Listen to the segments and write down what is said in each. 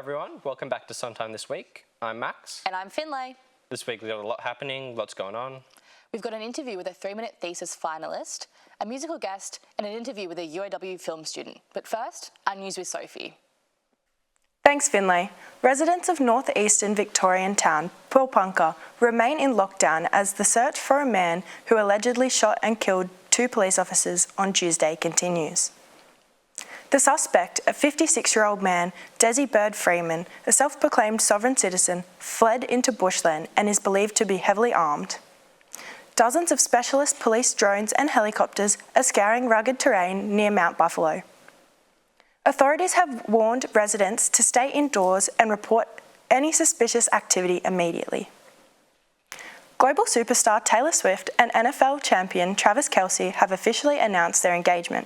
everyone, welcome back to Sometime This Week. I'm Max. And I'm Finlay. This week we've got a lot happening, lots going on. We've got an interview with a 3-minute thesis finalist, a musical guest, and an interview with a UOW film student. But first, our news with Sophie. Thanks, Finlay. Residents of northeastern Victorian town Pulpunka remain in lockdown as the search for a man who allegedly shot and killed 2 police officers on Tuesday continues. The suspect, a 56-year-old man, Desi Bird Freeman, a self-proclaimed sovereign citizen, fled into bushland and is believed to be heavily armed. Dozens of specialist police drones and helicopters are scouring rugged terrain near Mount Buffalo. Authorities have warned residents to stay indoors and report any suspicious activity immediately. Global superstar Taylor Swift and NFL champion Travis Kelce have officially announced their engagement.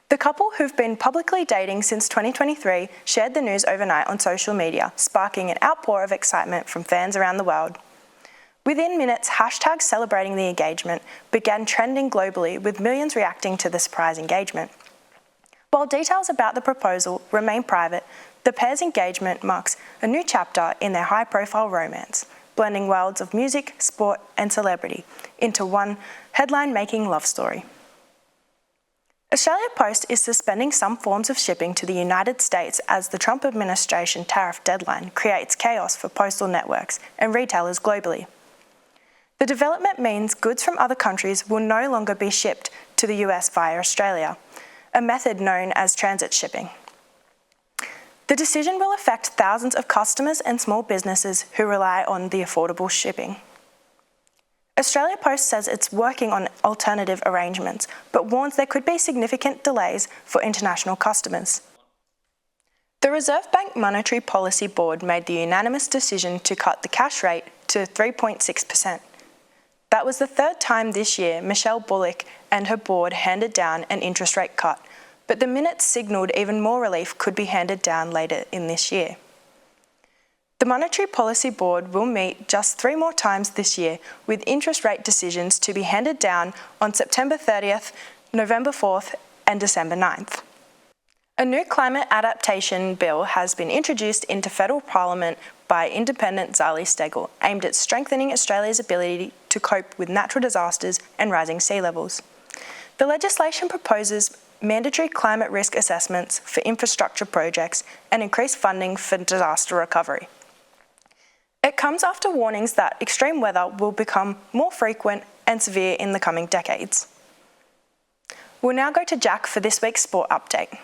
The couple, who've been publicly dating since 2023, shared the news overnight on social media, sparking an outpour of excitement from fans around the world. Within minutes, hashtags celebrating the engagement began trending globally, with millions reacting to the surprise engagement. While details about the proposal remain private, the pair's engagement marks a new chapter in their high-profile romance, blending worlds of music, sport, and celebrity into one headline-making love story. Australia Post is suspending some forms of shipping to the United States as the Trump administration tariff deadline creates chaos for postal networks and retailers globally. The development means goods from other countries will no longer be shipped to the US via Australia, a method known as transit shipping. The decision will affect thousands of customers and small businesses who rely on the affordable shipping. Australia Post says it's working on alternative arrangements, but warns there could be significant delays for international customers. The Reserve Bank Monetary Policy Board made the unanimous decision to cut the cash rate to 3.6%. That was the 3rd time this year Michelle Bullock and her board handed down an interest rate cut, but the minutes signalled even more relief could be handed down later in this year. The Monetary Policy Board will meet just 3 more times this year, with interest rate decisions to be handed down on September 30th, November 4th and December 9th. A new climate adaptation bill has been introduced into federal parliament by independent Zali Steggall, aimed at strengthening Australia's ability to cope with natural disasters and rising sea levels. The legislation proposes mandatory climate risk assessments for infrastructure projects and increased funding for disaster recovery. It comes after warnings that extreme weather will become more frequent and severe in the coming decades. We'll now go to Jack for this week's sport update.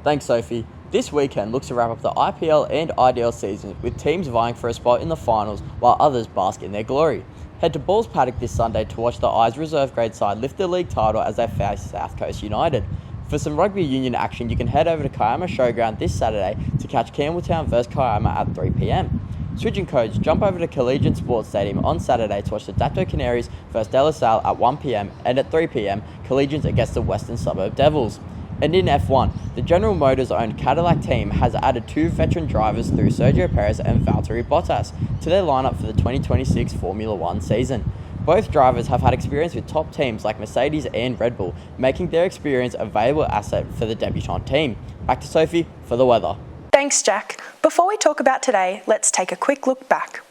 Thanks, Sophie. This weekend looks to wrap up the IPL and IDL seasons, with teams vying for a spot in the finals while others bask in their glory. Head to Balls Paddock this Sunday to watch the Eyes reserve grade side lift the league title as they face South Coast United. For some rugby union action, you can head over to Kiama Showground this Saturday to catch Campbelltown vs Kiama at 3 p.m. Switching codes, jump over to Collegiate Sports Stadium on Saturday to watch the Dapto Canaries vs De La Salle at 1 p.m, and at 3 p.m, Collegians against the Western Suburb Devils. And in F1, the General Motors-owned Cadillac team has added 2 veteran drivers through Sergio Perez and Valtteri Bottas to their lineup for the 2026 Formula 1 season. Both drivers have had experience with top teams like Mercedes and Red Bull, making their experience a valuable asset for the debutant team. Back to Sophie for the weather. Thanks, Jack. Before we talk about today, let's take a quick look back.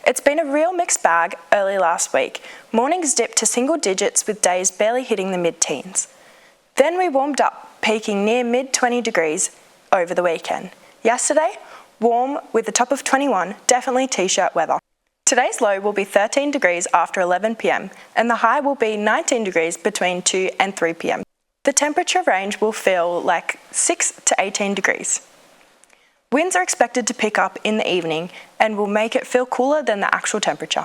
It's been a real mixed bag early last week. Mornings dipped to single digits with days barely hitting the mid-teens. Then we warmed up, peaking near mid-20 degrees over the weekend. Yesterday, warm with a top of 21, definitely t-shirt weather. Today's low will be 13 degrees after 11 p.m, and the high will be 19 degrees between 2 and 3 p.m. The temperature range will feel like 6 to 18 degrees. Winds are expected to pick up in the evening and will make it feel cooler than the actual temperature.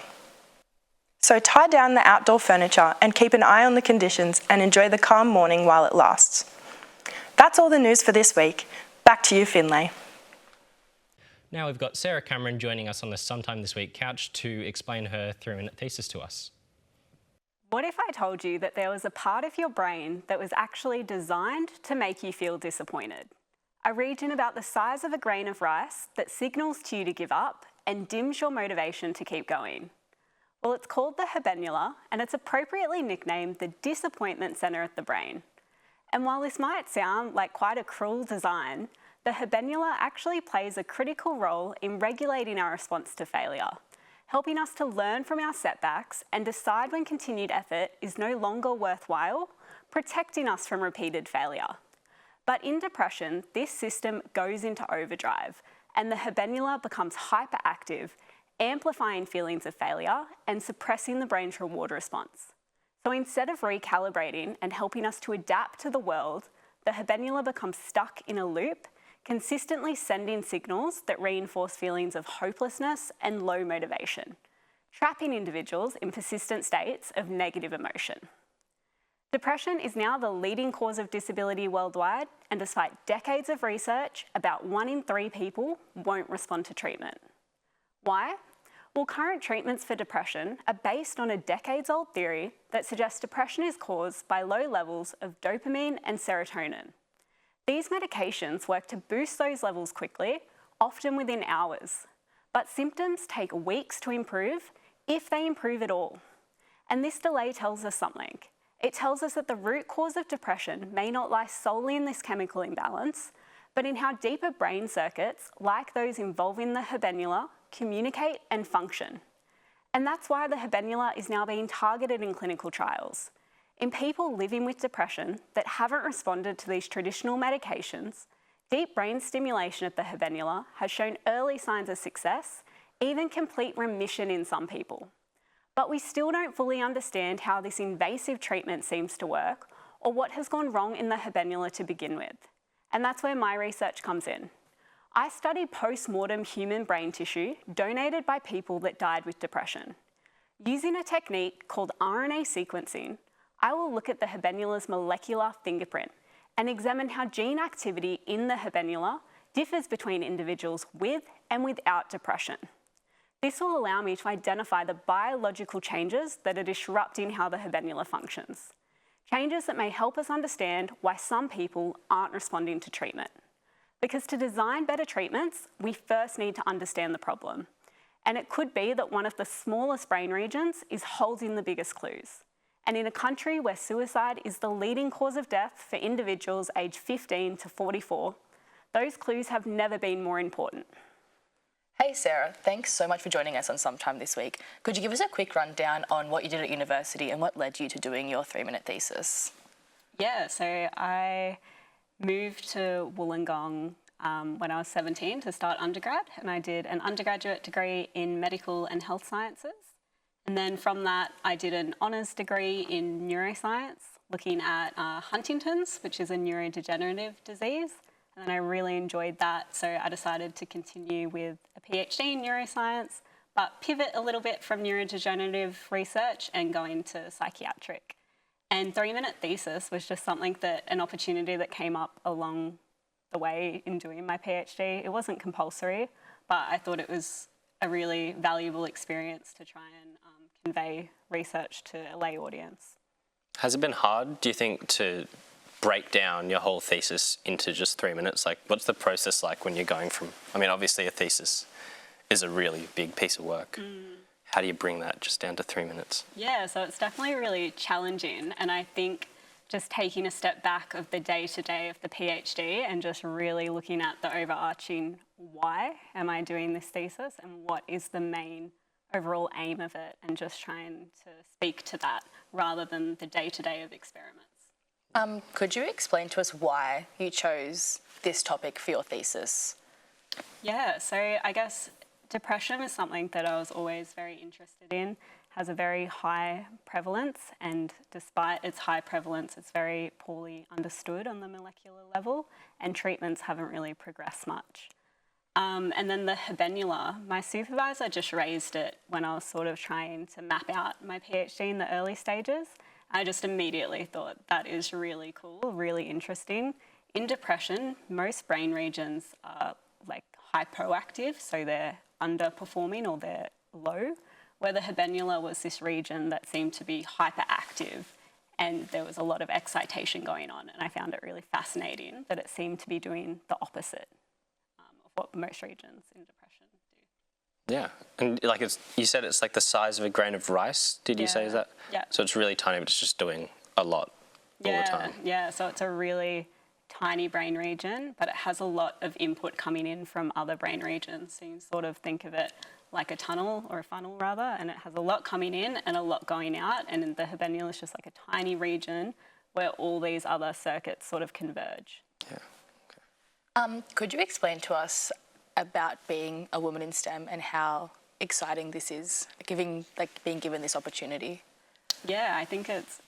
So tie down the outdoor furniture and keep an eye on the conditions and enjoy the calm morning while it lasts. That's all the news for this week. Back to you, Finlay. Now we've got Sarah Cameron joining us on the Sometime This Week couch to explain her 3-minute thesis to us. What if I told you that there was a part of your brain that was actually designed to make you feel disappointed? A region about the size of a grain of rice that signals to you to give up and dims your motivation to keep going. Well, it's called the habenula, and it's appropriately nicknamed the disappointment centre of the brain. And while this might sound like quite a cruel design, the habenula actually plays a critical role in regulating our response to failure, helping us to learn from our setbacks and decide when continued effort is no longer worthwhile, protecting us from repeated failure. But in depression, this system goes into overdrive and the habenula becomes hyperactive, amplifying feelings of failure and suppressing the brain's reward response. So instead of recalibrating and helping us to adapt to the world, the habenula becomes stuck in a loop, consistently sending signals that reinforce feelings of hopelessness and low motivation, trapping individuals in persistent states of negative emotion. Depression is now the leading cause of disability worldwide, and despite decades of research, about 1 in 3 people won't respond to treatment. Why? Well, current treatments for depression are based on a decades-old theory that suggests depression is caused by low levels of dopamine and serotonin. These medications work to boost those levels quickly, often within hours, but symptoms take weeks to improve, if they improve at all. And this delay tells us something. It tells us that the root cause of depression may not lie solely in this chemical imbalance, but in how deeper brain circuits, like those involving the habenula, communicate and function. And that's why the habenula is now being targeted in clinical trials. In people living with depression that haven't responded to these traditional medications, deep brain stimulation of the habenula has shown early signs of success, even complete remission in some people. But we still don't fully understand how this invasive treatment seems to work or what has gone wrong in the habenula to begin with. And that's where my research comes in. I studied post-mortem human brain tissue donated by people that died with depression. Using a technique called RNA sequencing, I will look at the habenula's molecular fingerprint and examine how gene activity in the habenula differs between individuals with and without depression. This will allow me to identify the biological changes that are disrupting how the habenula functions. Changes that may help us understand why some people aren't responding to treatment. Because to design better treatments, we first need to understand the problem. And it could be that one of the smallest brain regions is holding the biggest clues. And in a country where suicide is the leading cause of death for individuals aged 15 to 44, those clues have never been more important. Hey Sarah, thanks so much for joining us on Sometime this week. Could you give us a quick rundown on what you did at university and what led you to doing your 3-minute thesis? Yeah, so I moved to Wollongong when I was 17 to start undergrad, and I did an undergraduate degree in medical and health sciences. And then from that, I did an honours degree in neuroscience, looking at Huntington's, which is a neurodegenerative disease. And I really enjoyed that, so I decided to continue with a PhD in neuroscience, but pivot a little bit from neurodegenerative research and go into psychiatric. And 3-minute thesis was just something an opportunity that came up along the way in doing my PhD. It wasn't compulsory, but I thought it was a really valuable experience to try and convey research to a lay audience. Has it been hard, do you think, to break down your whole thesis into just 3 minutes? Like, what's the process like when you're going from, I mean, obviously a thesis is a really big piece of work. How do you bring that just down to 3 minutes? Yeah, so it's definitely really challenging. And I think just taking a step back of the day-to-day of the PhD and just really looking at the overarching why am I doing this thesis and what is the main overall aim of it, and just trying to speak to that rather than the day-to-day of experiments. Could you explain to us why you chose this topic for your thesis? Yeah, so I guess depression is something that I was always very interested in, has a very high prevalence, and despite its high prevalence, it's very poorly understood on the molecular level, and treatments haven't really progressed much. And then the habenula, my supervisor just raised it when I was sort of trying to map out my PhD in the early stages. I just immediately thought that is really cool, really interesting. In depression, most brain regions are like hypoactive, so they're underperforming or they're low, where the habenula was this region that seemed to be hyperactive, and there was a lot of excitation going on. And I found it really fascinating that it seemed to be doing the opposite of what most regions in depression do. Yeah, and like you said it's like the size of a grain of rice, did you say, is that? Yeah. So it's really tiny, but it's just doing a lot all the time. Yeah, so it's a really tiny brain region, but it has a lot of input coming in from other brain regions. So you can sort of think of it like a tunnel or a funnel rather, and it has a lot coming in and a lot going out, and the habenula is just like a tiny region where all these other circuits sort of converge. Yeah. Could you explain to us about being a woman in STEM and how exciting this is, being given this opportunity? Yeah, I think it's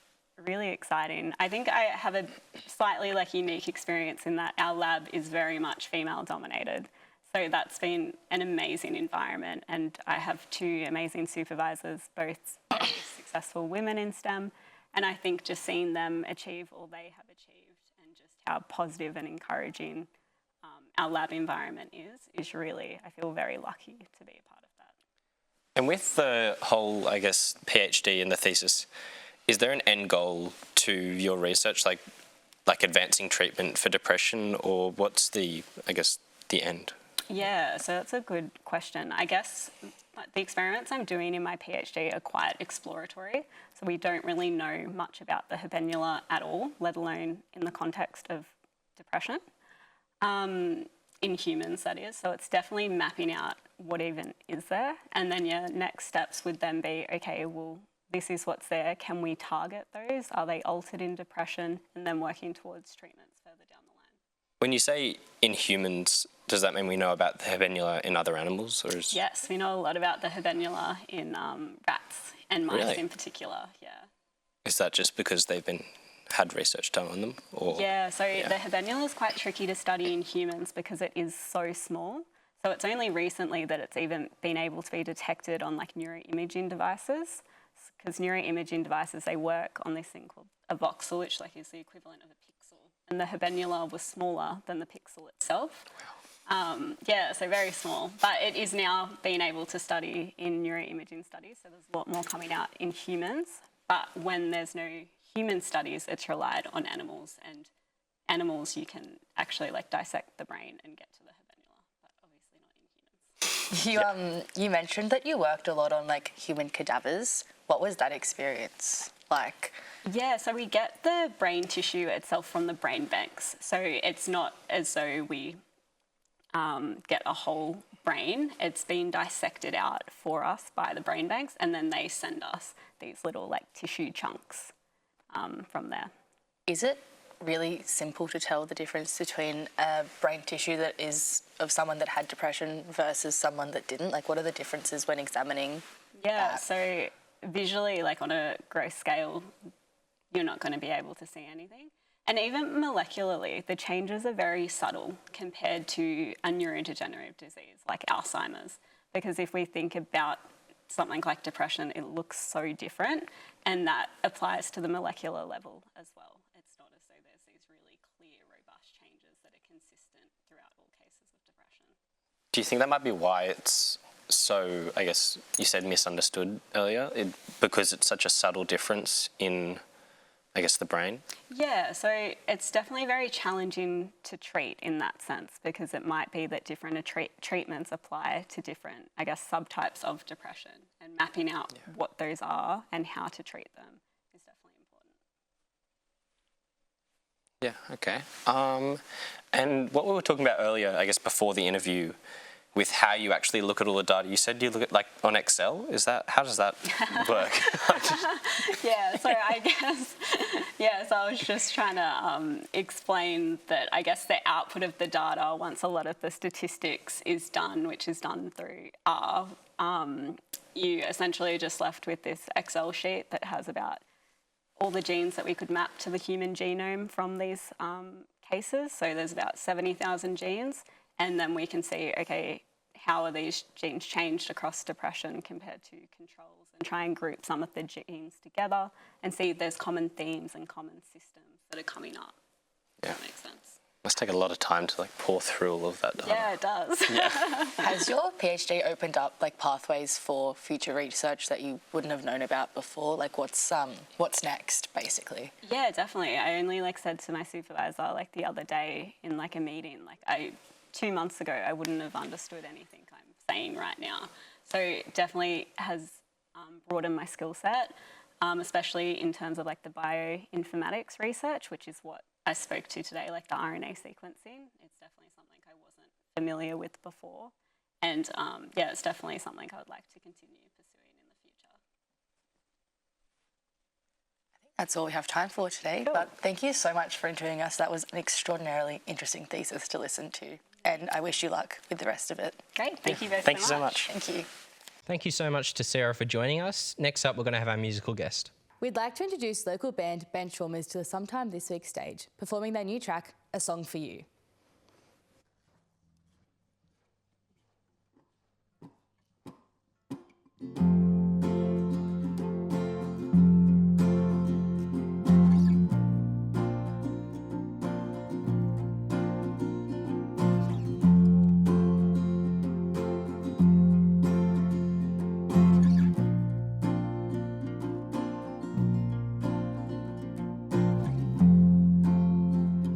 really exciting. I think I have a slightly unique experience in that our lab is very much female dominated. So that's been an amazing environment, and I have two amazing supervisors, both very successful women in STEM, and I think just seeing them achieve all they have achieved and just how positive and encouraging our lab environment is really, I feel very lucky to be a part of that. And with the whole, I guess, PhD and the thesis, is there an end goal to your research, like advancing treatment for depression, or what's the end? Yeah, so that's a good question. I guess the experiments I'm doing in my PhD are quite exploratory, so we don't really know much about the habenula at all, let alone in the context of depression. In humans, that is. So it's definitely mapping out what even is there. And then, next steps would then be, okay, well, this is what's there. Can we target those? Are they altered in depression? And then working towards treatments further down the line. When you say in humans, does that mean we know about the habenula in other animals? Or is... Yes, we know a lot about the habenula in rats and mice in particular, yeah. Is that just because they've had research done on them? Or... Yeah, so the habenula is quite tricky to study in humans because it is so small. So it's only recently that it's even been able to be detected on neuroimaging devices, because neuroimaging devices, they work on this thing called a voxel, which is the equivalent of a pixel. And the habenula was smaller than the pixel itself. So very small. But it is now being able to study in neuroimaging studies, so there's a lot more coming out in humans. But when there's no human studies, it's relied on animals, and animals you can actually dissect the brain and get to the habenula, but obviously not in humans. You mentioned that you worked a lot on human cadavers. What was that experience like? Yeah, so we get the brain tissue itself from the brain banks. So it's not as though we get a whole brain. It's been dissected out for us by the brain banks, and then they send us these little tissue chunks from there. Is it really simple to tell the difference between a brain tissue that is of someone that had depression versus someone that didn't? What are the differences when examining that? So visually, on a gross scale, you're not going to be able to see anything. And even molecularly, the changes are very subtle compared to a neurodegenerative disease like Alzheimer's. Because if we think about something like depression, it looks so different, and that applies to the molecular level as well. It's not as though there's these really clear, robust changes that are consistent throughout all cases of depression. Do you think that might be why it's so, I guess you said misunderstood earlier, because it's such a subtle difference in, I guess, the brain? Yeah, so it's definitely very challenging to treat in that sense, because it might be that different treatments apply to different, I guess, subtypes of depression, and mapping out what those are and how to treat them is definitely important. Yeah, okay. And what we were talking about earlier, I guess, before the interview, with how you actually look at all the data. You said you look at on Excel. Is that, how does that work? Yeah, so I guess, so I was just trying to explain that I guess the output of the data, once a lot of the statistics is done, which is done through R, you essentially just left with this Excel sheet that has about all the genes that we could map to the human genome from these cases. So there's about 70,000 genes. And then we can see, okay, how are these genes changed across depression compared to controls, and try and group some of the genes together and see if there's common themes and common systems that are coming up. Yeah. If that makes sense. Must take a lot of time to pour through all of that data. Yeah, it does. Yeah. Has your PhD opened up pathways for future research that you wouldn't have known about before? What's next, basally? Yeah, definitely. I only said to my supervisor the other day in a meeting, 2 months ago, I wouldn't have understood anything I'm saying right now. So it definitely has broadened my skill set. especially in terms of like the bioinformatics research, which is what I spoke to today, like the RNA sequencing. It's definitely something I wasn't familiar with before. And yeah, it's definitely something I would like to continue pursuing in the future. That's all we have time for today, Cool. but thank you so much for joining us. That was an extraordinarily interesting thesis to listen to, and I wish you luck with the rest of it. Great, thank you both Thank you so so much. Thank you. Thank you so much to Sarah for joining us. Next up, we're going to have our musical guest. We'd like to introduce local band Benchwarmers to the Sometime This Week stage, performing their new track, A Song for You.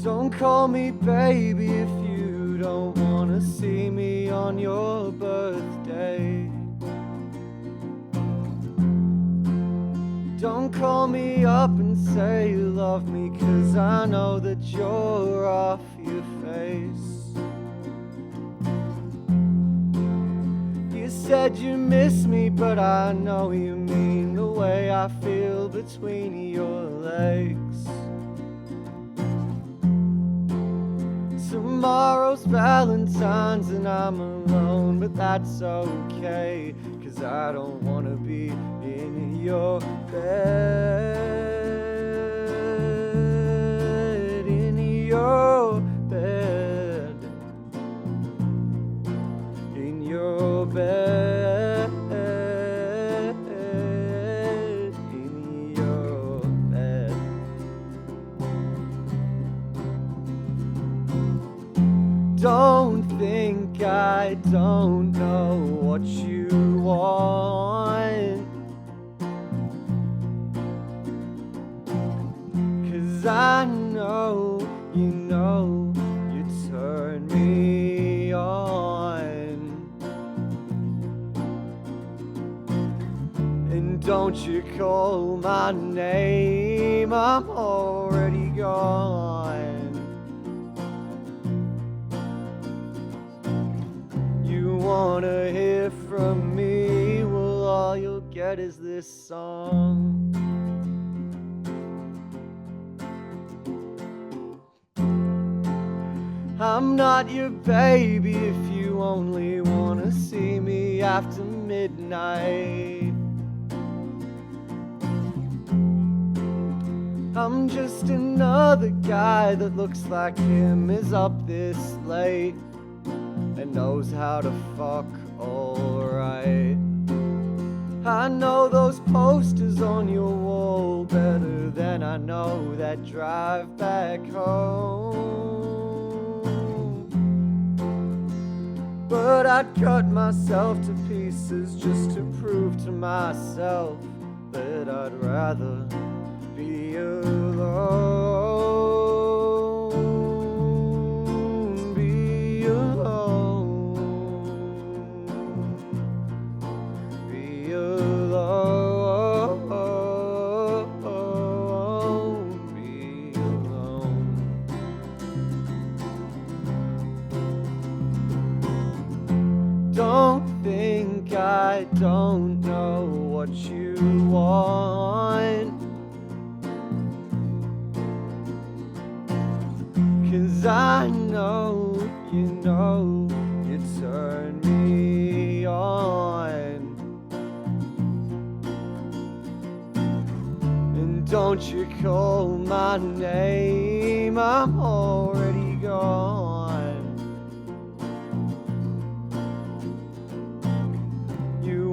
Don't call me baby if you don't wanna see me on your birthday. Don't call me up and say you love me, 'cause I know that you're off your face. You said you miss me, but I know you mean the way I feel between your legs. Tomorrow's Valentine's and I'm alone, but that's okay, 'cause I don't wanna be in your bed, in your bed, in your bed, in your bed. Don't think I don't know what you want, 'cause I know you turn me on. And don't you call my name, I'm already gone. Wanna hear from me, well all you'll get is this song. I'm not your baby if you only wanna see me after midnight. I'm just another guy that looks like him, is up this late and knows how to fuck alright. I know those posters on your wall better than I know that drive back home. But I'd cut myself to pieces just to prove to myself that I'd rather be alone. I don't know what you want, 'cause I know you turn me on. And don't you call my name, I'm already gone.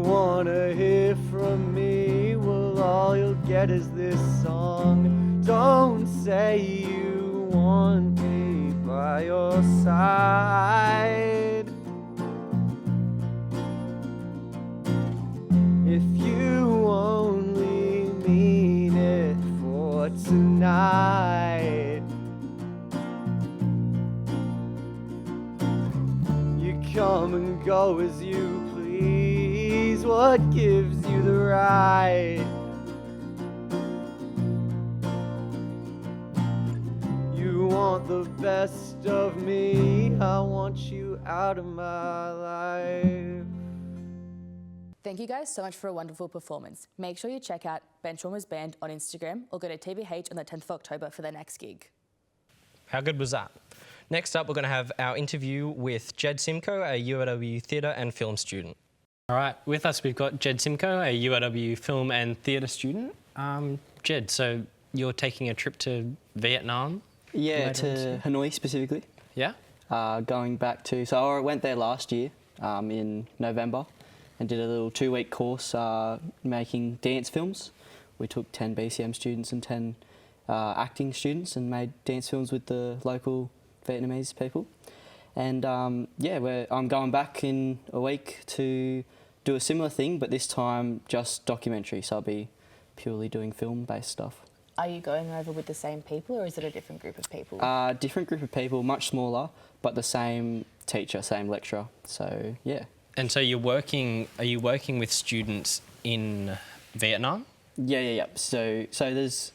Wanna hear from me, well all you'll get is this song. Don't say you want me by your side. If you only mean it for tonight, you come and go as you please. What gives you the right want the best of me. I want you out of my life. Thank you guys so much for a wonderful performance. Make sure you check out Benchwarmers Band on Instagram or go to TBH on the 10th of October for their next gig. How good was that? Next up, we're going to have our interview with Jed Simcoe, a UOW theatre and film student. All right, with us we've got Jed Simcoe, a UOW film and theatre student. Jed, so you're taking a trip to Vietnam? Yeah, to Hanoi specifically. Yeah? Going back to, so I went there last year in November and did a little 2-week course making dance films. We took 10 BCM students and 10 acting students and made dance films with the local Vietnamese people. And yeah, I'm going back in a week to do a similar thing, but this time just documentary, so I'll be purely doing film-based stuff. Are you going over with the same people or is it a different group of people? Different group of people, much smaller, but the same teacher, same lecturer, so yeah. And so are you working with students in Vietnam? Yeah. So there's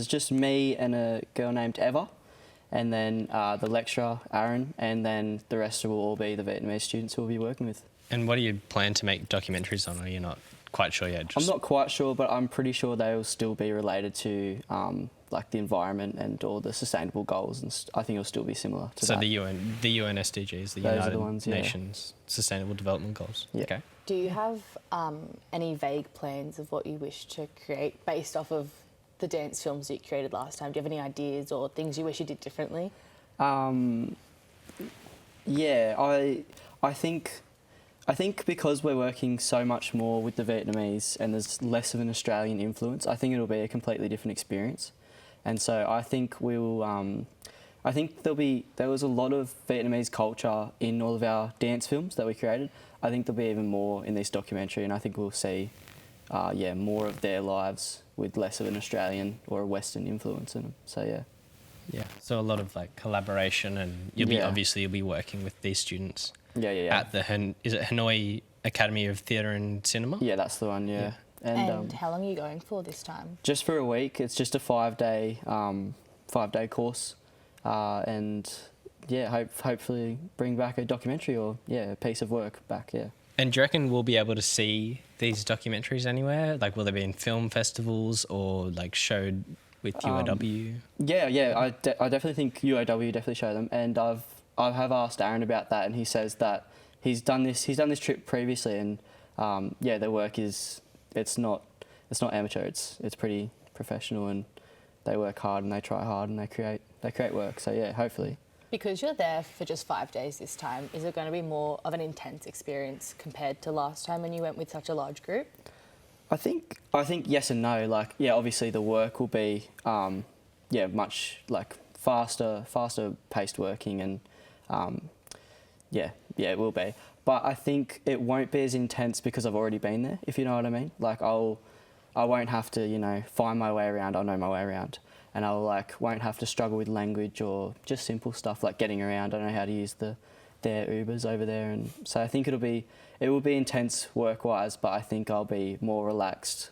just me and a girl named Eva, and then the lecturer Aaron, and then the rest will all be the Vietnamese students who we'll be working with. And what do you plan to make documentaries on? Or you're not quite sure yet? I'm not quite sure, but I'm pretty sure they will still be related to like the environment and all the sustainable goals, and I think it'll still be similar to that. So the UN SDGs, the Those are United the ones, yeah. Nations Sustainable Development Goals. Yeah. Okay. Do you have any vague plans of what you wish to create based off of the dance films that you created last time? Do you have any ideas or things you wish you did differently? Yeah, I think because we're working so much more with the Vietnamese and there's less of an Australian influence, I think it'll be a completely different experience. And so I think I think there was a lot of Vietnamese culture in all of our dance films that we created. I think there'll be even more in this documentary, and I think we'll see, more of their lives with less of an Australian or a Western influence in them. So yeah. Yeah. So a lot of like collaboration, and you'll be working with these students. Yeah. At the Hanoi Academy of Theatre and Cinema? Yeah, that's the one. Yeah. And how long are you going for this time? Just for a week. It's just a 5-day course, and yeah, hopefully bring back a documentary or a piece of work back. Yeah. And do you reckon we'll be able to see these documentaries anywhere? Like, will they be in film festivals or like showed with UOW? Yeah. I definitely think UOW definitely show them, and I have asked Aaron about that, and he says that he's done this trip previously, and their work it's not amateur. It's pretty professional, and they work hard and they try hard and they create work. So yeah, hopefully. Because you're there for just 5 days this time, is it going to be more of an intense experience compared to last time when you went with such a large group? I think yes and no. Like, yeah, obviously the work will be much like faster paced working, and it will be. But I think it won't be as intense because I've already been there, if you know what I mean. Like, I won't have to, find my way around. I'll know my way around. And won't have to struggle with language or just simple stuff like getting around. I know how to use their Ubers over there. And so I think it will be intense work-wise, but I think I'll be more relaxed,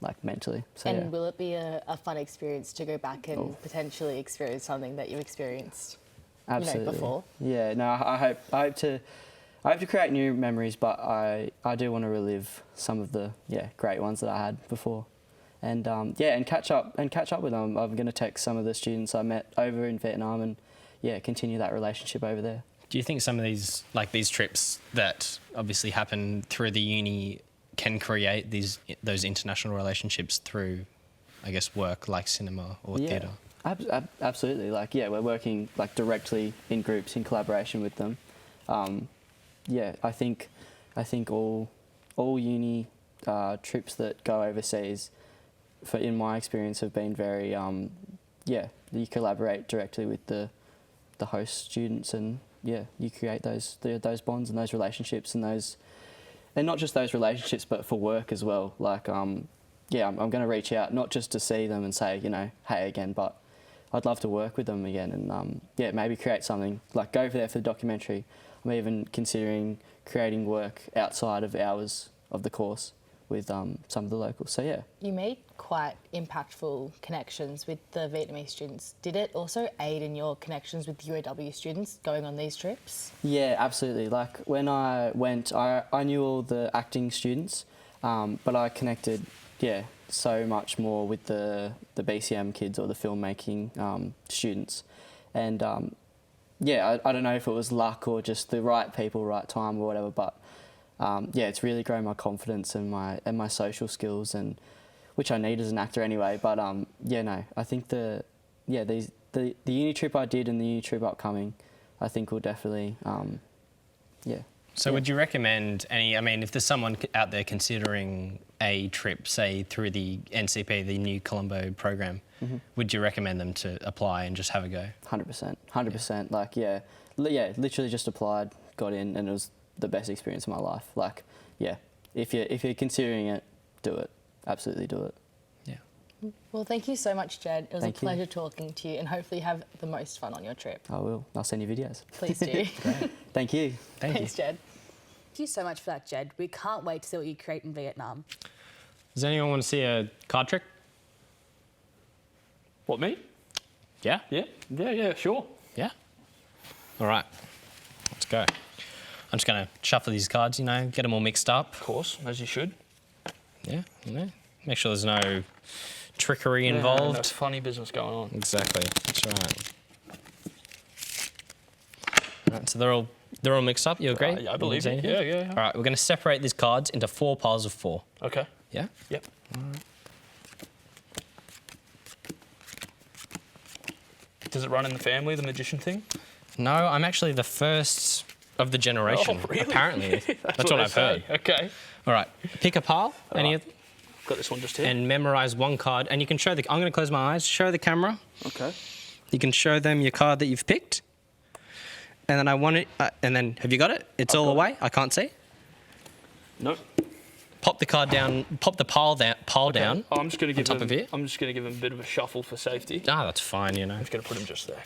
like, mentally. So, and will it be a fun experience to go back and potentially experience something that you experienced before? Yeah, no, I hope to create new memories, but I do want to relive some of the great ones that I had before, and and catch up with them. I'm going to text some of the students I met over in Vietnam and continue that relationship over there. Do you think some of these trips that obviously happen through the uni can create those international relationships through, I guess, work like cinema or theatre? Absolutely. We're working directly in groups in collaboration with them. I think all uni trips that go overseas, in my experience, have been very you collaborate directly with the host students, and you create those bonds and those relationships and not just those relationships, but for work as well. I'm going to reach out not just to see them and say hey again, but I'd love to work with them again, and maybe create something, go over there for the documentary. I'm even considering creating work outside of hours of the course, with some of the locals. So yeah. You made quite impactful connections with the Vietnamese students. Did it also aid in your connections with UOW students going on these trips? Yeah, absolutely. Like when I went, I knew all the acting students, but I connected, so much more with the BCM kids or the filmmaking students. And I don't know if it was luck or just the right people, right time or whatever, but it's really grown my confidence and my social skills, and which I need as an actor anyway. But I think the uni trip I did and the uni trip upcoming, I think will definitely, So would you recommend if there's someone out there considering a trip, say through the NCP, the New Colombo program, would you recommend them to apply and just have a go? 100%. Literally just applied, got in, and it was the best experience of my life. If you're considering it, do it. Absolutely do it. Yeah. Well, thank you so much, Jed. It was Thank a pleasure talking to you, and hopefully you have the most fun on your trip. I will. I'll send you videos. Please do. Thank you. Thanks, Jed. Thank you so much for that, Jed. We can't wait to see what you create in Vietnam. Does anyone want to see a card trick? What, me? Yeah? Yeah, sure. Yeah? All right. Let's go. I'm just going to shuffle these cards, get them all mixed up. Of course, as you should. Yeah, make sure there's no trickery involved. No funny business going on. Exactly. That's right. All right, so they're all mixed up. You agree? Yeah, I believe it. Yeah. All right, we're going to separate these cards into 4 piles of 4. Okay. Yeah? Yep. Does it run in the family, the magician thing? No, I'm actually the first of the generation. Oh, really? Apparently. That's what I've heard. Okay. All right, pick a pile. Got this one just here. And memorise one card. And you can show I'm going to close my eyes. Show the camera. Okay. You can show them your card that you've picked. And then I want it. And then have you got it? It's all away. I can't see. Nope. Pop the card down. Pop the pile down. I'm just going to give top of here. I'm just going to give him a bit of a shuffle for safety. Ah, that's fine. I'm just going to put him just there.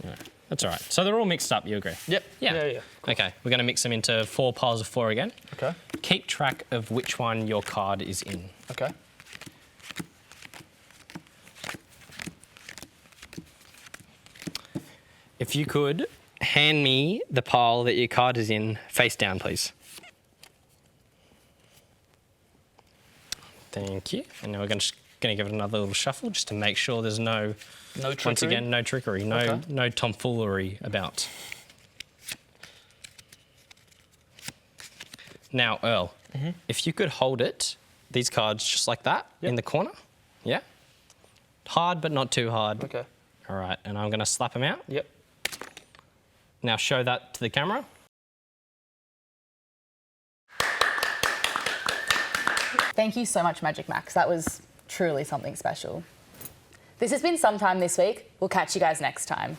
Yeah, that's all right. So they're all mixed up. You agree? Yep. Yeah. Okay. We're going to mix them into 4 piles of 4 again. Okay. Keep track of which one your card is in. Okay. If you could hand me the pile that your card is in face down, please. Thank you. And now we're going to give it another little shuffle just to make sure there's no trickery? Once again, no trickery, no tomfoolery about. Now, Earl, if you could hold these cards just like that in the corner, yeah? Hard, but not too hard. Okay. All right, and I'm going to slap them out. Yep. Now show that to the camera. Thank you so much, Magic Max. That was truly something special. This has been Sometime This Week. We'll catch you guys next time.